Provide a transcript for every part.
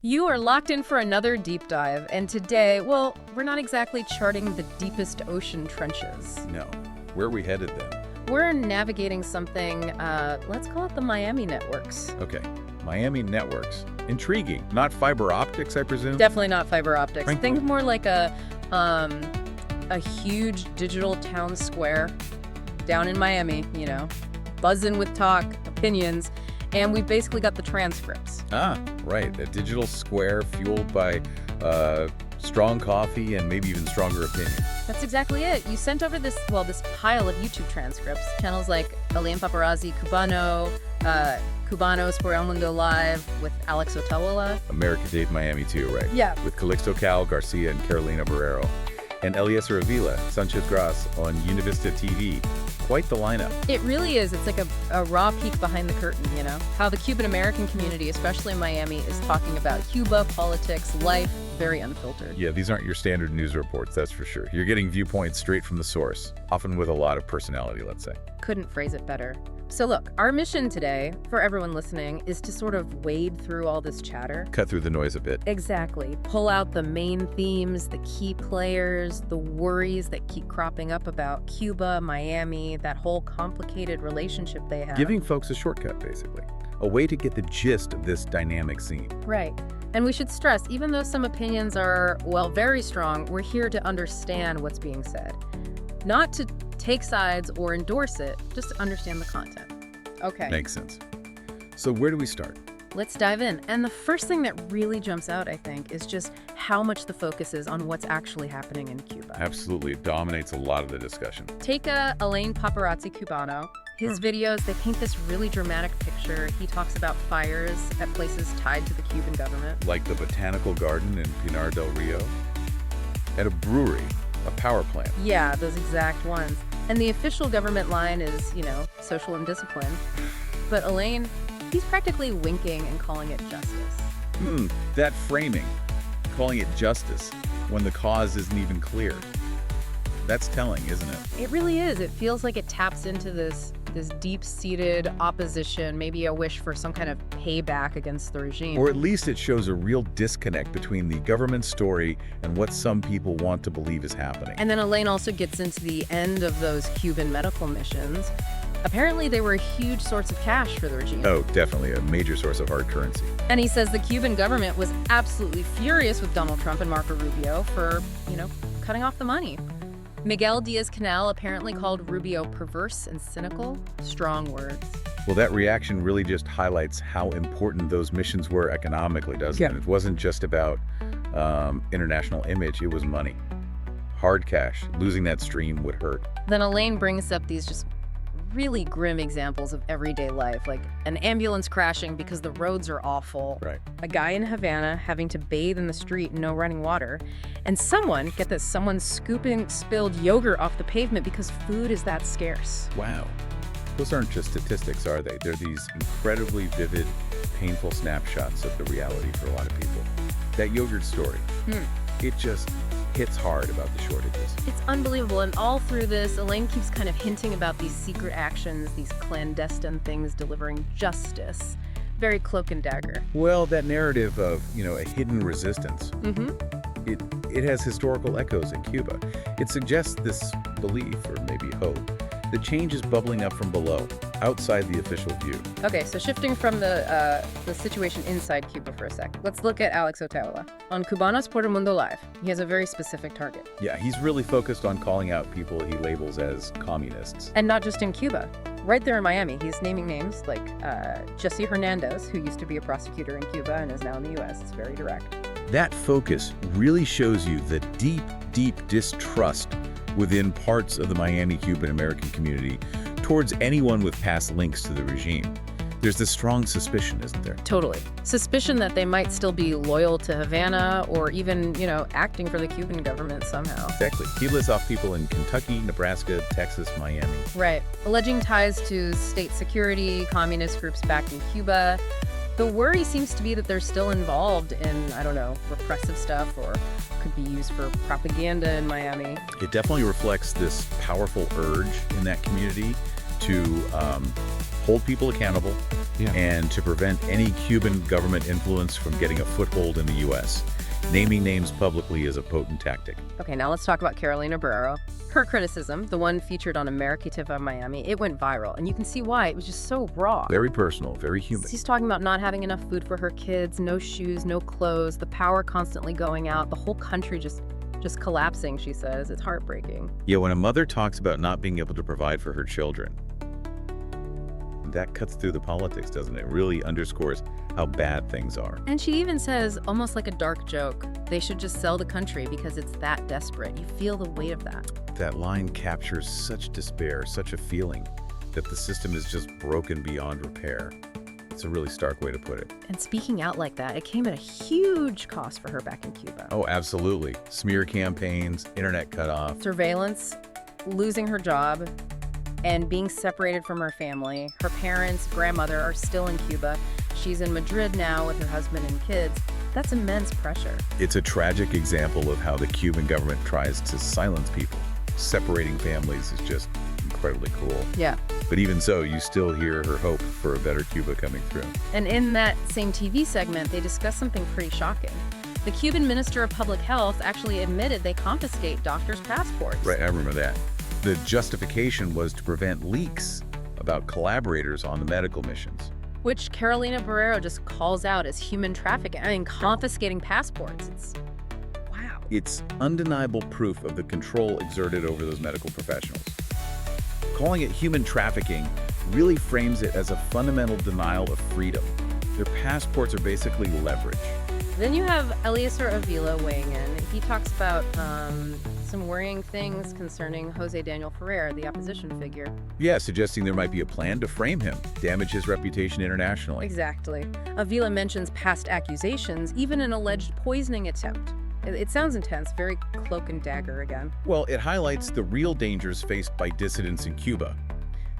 You are locked in for another deep dive, and today, well, we're not exactly charting the deepest ocean trenches. No. Where are we headed then? We're navigating something, let's call it the Miami networks. Okay. Miami networks. Intriguing. Not fiber optics, I presume? Definitely not fiber optics. Frankly. Think more like a huge digital town square down in Miami, buzzing with talk, opinions, and we've basically got the transcripts. Ah, right. A digital square fueled by strong coffee and maybe even stronger opinion. That's exactly it. You sent over this pile of YouTube transcripts. Channels like Elaine Paparazzi, Cubanos por El Mundo Live with Alex Otaola. Emigrated Miami too, right? Yeah. With Calixto Cal, Garcia, and Carolina Barrero. And Eliezer Avila, Sanchez Gras on Univista TV. Quite the lineup. It really is. It's like a raw peek behind the curtain, How the Cuban-American community, especially in Miami, is talking about Cuba, politics, life, very unfiltered. Yeah, these aren't your standard news reports, that's for sure. You're getting viewpoints straight from the source, often with a lot of personality, let's say. Couldn't phrase it better. So look, our mission today, for everyone listening, is to sort of wade through all this chatter. Cut through the noise a bit. Exactly. Pull out the main themes, the key players, the worries that keep cropping up about Cuba, Miami, that whole complicated relationship they have. Giving folks a shortcut, basically. A way to get the gist of this dynamic scene. Right. And we should stress, even though some opinions are, very strong, we're here to understand what's being said. Not to take sides or endorse it, just to understand the content. Okay. Makes sense. So where do we start? Let's dive in. And the first thing that really jumps out, I think, is just how much the focus is on what's actually happening in Cuba. Absolutely. It dominates a lot of the discussion. Take Elaine Paparazzi Cubano. His videos, they paint this really dramatic picture. He talks about fires at places tied to the Cuban government. Like the Botanical Garden in Pinar del Rio. At a brewery. A power plant. Yeah, those exact ones. And the official government line is, social indiscipline. But Elaine, he's practically winking and calling it justice. That framing. Calling it justice when the cause isn't even clear. That's telling, isn't it? It really is. It feels like it taps into this deep-seated opposition, maybe a wish for some kind of payback against the regime. Or at least it shows a real disconnect between the government story and what some people want to believe is happening. And then Elaine also gets into the end of those Cuban medical missions. Apparently, they were a huge source of cash for the regime. Oh, definitely a major source of hard currency. And he says the Cuban government was absolutely furious with Donald Trump and Marco Rubio for, cutting off the money. Miguel Diaz-Canel apparently called Rubio perverse and cynical. Strong words. Well, that reaction really just highlights how important those missions were economically, doesn't it? It wasn't just about international image, it was money. Hard cash. Losing that stream would hurt. Then Elaine brings up these just really grim examples of everyday life, like an ambulance crashing because the roads are awful, Right. a guy in Havana having to bathe in the street and no running water, and someone scooping spilled yogurt off the pavement because food is that scarce. Wow. Those aren't just statistics, are they? They're these incredibly vivid, painful snapshots of the reality for a lot of people. That yogurt story, it just hits hard about the shortages. It's unbelievable, and all through this, Elaine keeps kind of hinting about these secret actions, these clandestine things delivering justice. Very cloak and dagger. Well, that narrative of, a hidden resistance, it has historical echoes in Cuba. It suggests this belief, or maybe hope, that change is bubbling up from below, outside the official view. Okay, so shifting from the situation inside Cuba for a sec, let's look at Alex Otaola. On Cubanos por El Mundo Live, he has a very specific target. Yeah, he's really focused on calling out people he labels as communists. And not just in Cuba. Right there in Miami, he's naming names like Jesse Hernandez, who used to be a prosecutor in Cuba and is now in the U.S. It's very direct. That focus really shows you the deep, deep distrust within parts of the Miami Cuban American community towards anyone with past links to the regime. There's this strong suspicion, isn't there? Totally. Suspicion that they might still be loyal to Havana or even, acting for the Cuban government somehow. Exactly. He lists off people in Kentucky, Nebraska, Texas, Miami. Right. Alleging ties to state security, communist groups back in Cuba. The worry seems to be that they're still involved in, repressive stuff or could be used for propaganda in Miami. It definitely reflects this powerful urge in that community to hold people accountable Yeah. and to prevent any Cuban government influence from getting a foothold in the U.S. Naming names publicly is a potent tactic. Okay, now let's talk about Carolina Barrero. Her criticism, the one featured on Americativa Miami, it went viral, and you can see why. It was just so raw. Very personal, very human. She's talking about not having enough food for her kids, no shoes, no clothes, the power constantly going out, the whole country just collapsing, she says. It's heartbreaking. Yeah, when a mother talks about not being able to provide for her children, that cuts through the politics, doesn't it? It really underscores how bad things are. And she even says, almost like a dark joke, they should just sell the country because it's that desperate. You feel the weight of that. That line captures such despair, such a feeling that the system is just broken beyond repair. It's a really stark way to put it. And speaking out like that, it came at a huge cost for her back in Cuba. Oh, absolutely. Smear campaigns, internet cutoff. Surveillance, losing her job, and being separated from her family. Her parents, grandmother are still in Cuba. She's in Madrid now with her husband and kids. That's immense pressure. It's a tragic example of how the Cuban government tries to silence people. Separating families is just incredibly cruel. Yeah. But even so, you still hear her hope for a better Cuba coming through. And in that same TV segment, they discussed something pretty shocking. The Cuban Minister of Public Health actually admitted they confiscate doctors' passports. Right, I remember that. The justification was to prevent leaks about collaborators on the medical missions. Which Carolina Barrero just calls out as human trafficking. I mean, confiscating passports. It's wow. It's undeniable proof of the control exerted over those medical professionals. Calling it human trafficking really frames it as a fundamental denial of freedom. Their passports are basically leverage. Then you have Eliezer Avila weighing in. He talks about some worrying things concerning Jose Daniel Ferrer, the opposition figure. Yeah, suggesting there might be a plan to frame him, damage his reputation internationally. Exactly. Avila mentions past accusations, even an alleged poisoning attempt. It sounds intense, very cloak and dagger again. Well, it highlights the real dangers faced by dissidents in Cuba.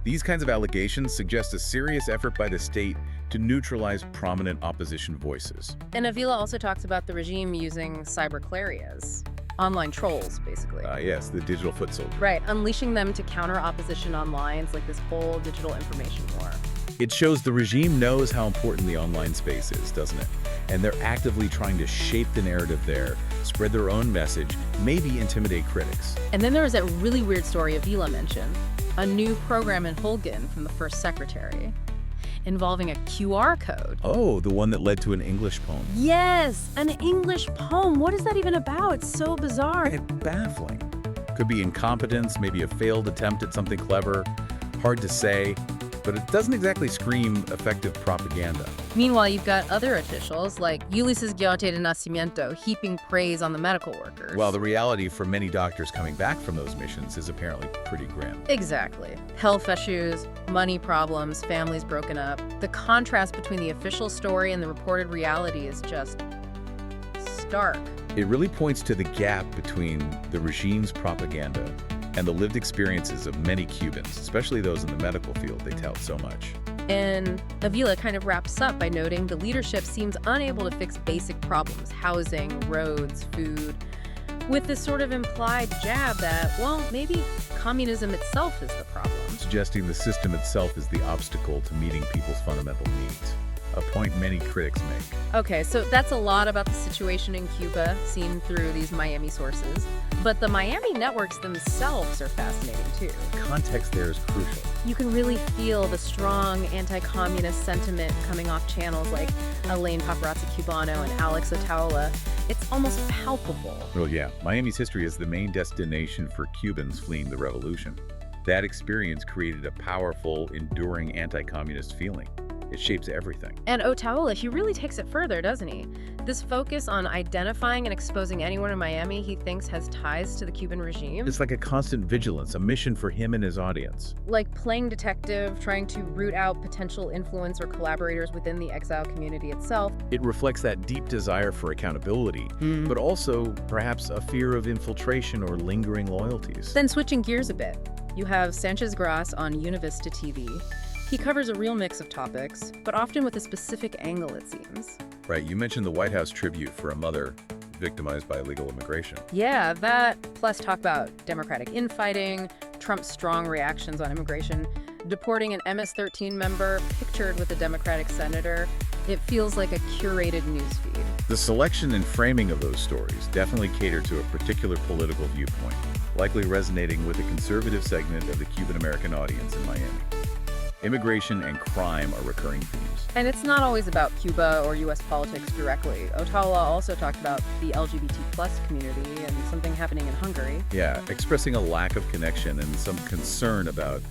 These kinds of allegations suggest a serious effort by the state to neutralize prominent opposition voices. And Avila also talks about the regime using cyberclerias, online trolls, basically. Yes, the digital foot soldier. Right, unleashing them to counter opposition online. It's like this whole digital information war. It shows the regime knows how important the online space is, doesn't it? And they're actively trying to shape the narrative there, spread their own message, maybe intimidate critics. And then there was that really weird story Avila mentioned, a new program in Holguin from the first secretary, involving a QR code. Oh, the one that led to an English poem. Yes, an English poem. What is that even about? It's so bizarre. It's baffling. Could be incompetence, maybe a failed attempt at something clever. Hard to say, but it doesn't exactly scream effective propaganda. Meanwhile, you've got other officials like Ulises Guiote de Nacimiento heaping praise on the medical workers. Well, the reality for many doctors coming back from those missions is apparently pretty grim. Exactly. Health issues, money problems, families broken up. The contrast between the official story and the reported reality is just stark. It really points to the gap between the regime's propaganda and the lived experiences of many Cubans, especially those in the medical field they tout so much. And Avila kind of wraps up by noting the leadership seems unable to fix basic problems, housing, roads, food, with this sort of implied jab that, well, maybe communism itself is the problem. Suggesting the system itself is the obstacle to meeting people's fundamental needs, a point many critics make. Okay, so that's a lot about the situation in Cuba, seen through these Miami sources. But the Miami networks themselves are fascinating, too. Context there is crucial. You can really feel the strong anti-communist sentiment coming off channels like Elaine Paparazzi Cubano and Alex Otaola. It's almost palpable. Well, yeah, Miami's history is the main destination for Cubans fleeing the revolution. That experience created a powerful, enduring anti-communist feeling. It shapes everything. And Otaola, he really takes it further, doesn't he? This focus on identifying and exposing anyone in Miami he thinks has ties to the Cuban regime. It's like a constant vigilance, a mission for him and his audience. Like playing detective, trying to root out potential influence or collaborators within the exile community itself. It reflects that deep desire for accountability, but also perhaps a fear of infiltration or lingering loyalties. Then switching gears a bit, you have Sanchez Gras on Univista TV. He covers a real mix of topics, but often with a specific angle, it seems. Right, you mentioned the White House tribute for a mother victimized by illegal immigration. Yeah, that, plus talk about Democratic infighting, Trump's strong reactions on immigration. Deporting an MS-13 member pictured with a Democratic senator, it feels like a curated newsfeed. The selection and framing of those stories definitely cater to a particular political viewpoint, likely resonating with a conservative segment of the Cuban American audience in Miami. Immigration and crime are recurring themes. And it's not always about Cuba or U.S. politics directly. Ottawa also talked about the LGBT plus community and something happening in Hungary. Yeah, expressing a lack of connection and some concern about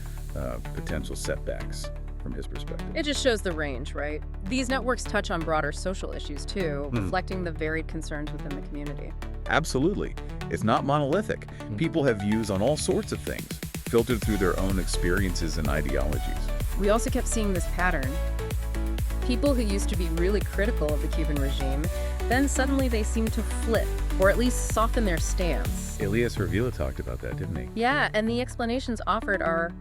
potential setbacks from his perspective. It just shows the range, right? These networks touch on broader social issues too, reflecting the varied concerns within the community. Absolutely. It's not monolithic. People have views on all sorts of things, filtered through their own experiences and ideologies. We also kept seeing this pattern. People who used to be really critical of the Cuban regime, then suddenly they seem to flip, or at least soften their stance. Elias Hervila talked about that, didn't he? Yeah, and the explanations offered are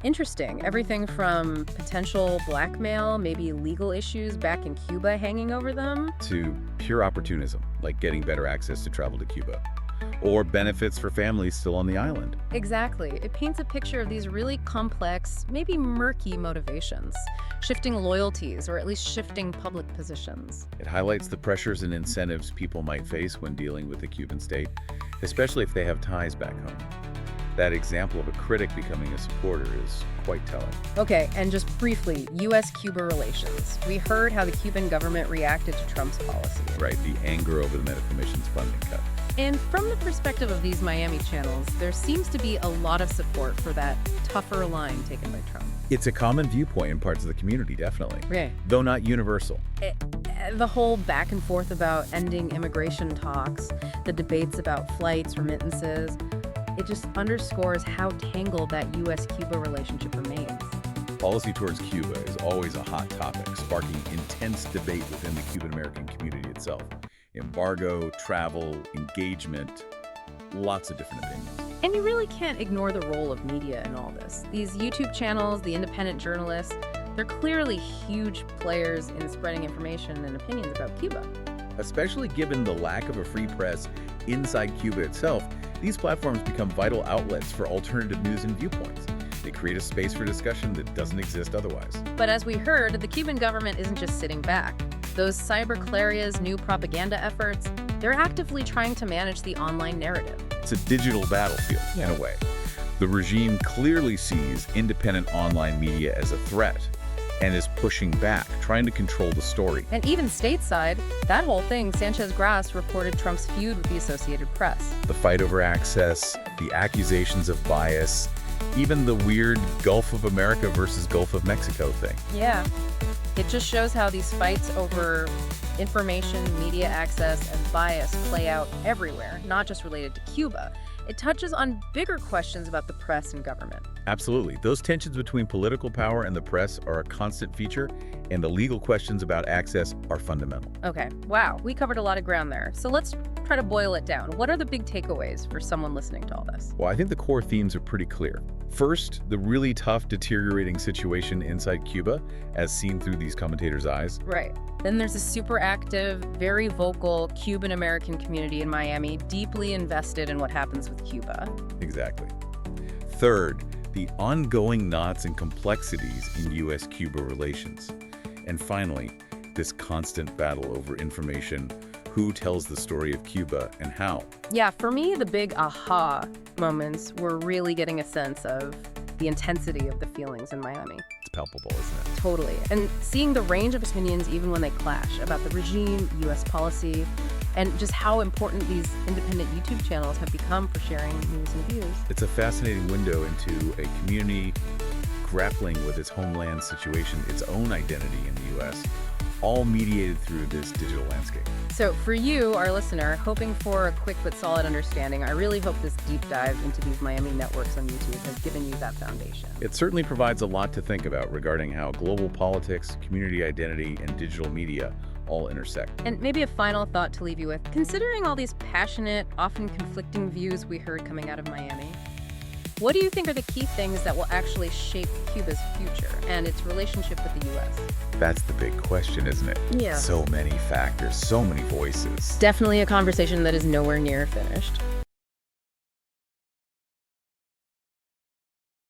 interesting. Everything from potential blackmail, maybe legal issues back in Cuba hanging over them, to pure opportunism, like getting better access to travel to Cuba, or benefits for families still on the island. Exactly. It paints a picture of these really complex, maybe murky motivations, shifting loyalties, or at least shifting public positions. It highlights the pressures and incentives people might face when dealing with the Cuban state, especially if they have ties back home. That example of a critic becoming a supporter is quite telling. Okay, and just briefly, U.S.-Cuba relations. We heard how the Cuban government reacted to Trump's policy. Right, the anger over the medical missions funding cut. And from the perspective of these Miami channels, there seems to be a lot of support for that tougher line taken by Trump. It's a common viewpoint in parts of the community, definitely. Right. Though not universal. The whole back and forth about ending immigration talks, the debates about flights, remittances, it just underscores how tangled that U.S.-Cuba relationship remains. Policy towards Cuba is always a hot topic, sparking intense debate within the Cuban-American community itself. Embargo, travel, engagement, lots of different opinions. And you really can't ignore the role of media in all this. These YouTube channels, the independent journalists, they're clearly huge players in spreading information and opinions about Cuba. Especially given the lack of a free press inside Cuba itself, these platforms become vital outlets for alternative news and viewpoints. They create a space for discussion that doesn't exist otherwise. But as we heard, the Cuban government isn't just sitting back. Those cyberclaria's new propaganda efforts, they're actively trying to manage the online narrative. It's a digital battlefield, in a way. The regime clearly sees independent online media as a threat and is pushing back, trying to control the story. And even stateside, that whole thing, Sanchez Gras reported Trump's feud with the Associated Press. The fight over access, the accusations of bias, even the weird Gulf of America versus Gulf of Mexico thing. Yeah. It just shows how these fights over information, media access, and bias play out everywhere, not just related to Cuba. It touches on bigger questions about the press and government. Absolutely. Those tensions between political power and the press are a constant feature, and the legal questions about access are fundamental. Okay, wow, we covered a lot of ground there. So let's try to boil it down. What are the big takeaways for someone listening to all this? Well, I think the core themes are pretty clear. First, the really tough, deteriorating situation inside Cuba, as seen through these commentators' eyes. Right. Then there's a super active, very vocal Cuban-American community in Miami, deeply invested in what happens with Cuba. Exactly. Third, the ongoing knots and complexities in U.S.-Cuba relations. And finally, this constant battle over information, who tells the story of Cuba and how. Yeah, for me, the big aha moments were really getting a sense of the intensity of the feelings in Miami. It's palpable, isn't it? Totally. And seeing the range of opinions even when they clash about the regime, U.S. policy, and just how important these independent YouTube channels have become for sharing news and views. It's a fascinating window into a community grappling with its homeland situation, its own identity in the U.S., all mediated through this digital landscape. So for you, our listener, hoping for a quick but solid understanding, I really hope this deep dive into these Miami networks on YouTube has given you that foundation. It certainly provides a lot to think about regarding how global politics, community identity, and digital media all intersect. And maybe a final thought to leave you with. Considering all these passionate, often conflicting views we heard coming out of Miami, what do you think are the key things that will actually shape Cuba's future and its relationship with the U.S.? That's the big question, isn't it? Yeah. So many factors, so many voices. Definitely a conversation that is nowhere near finished.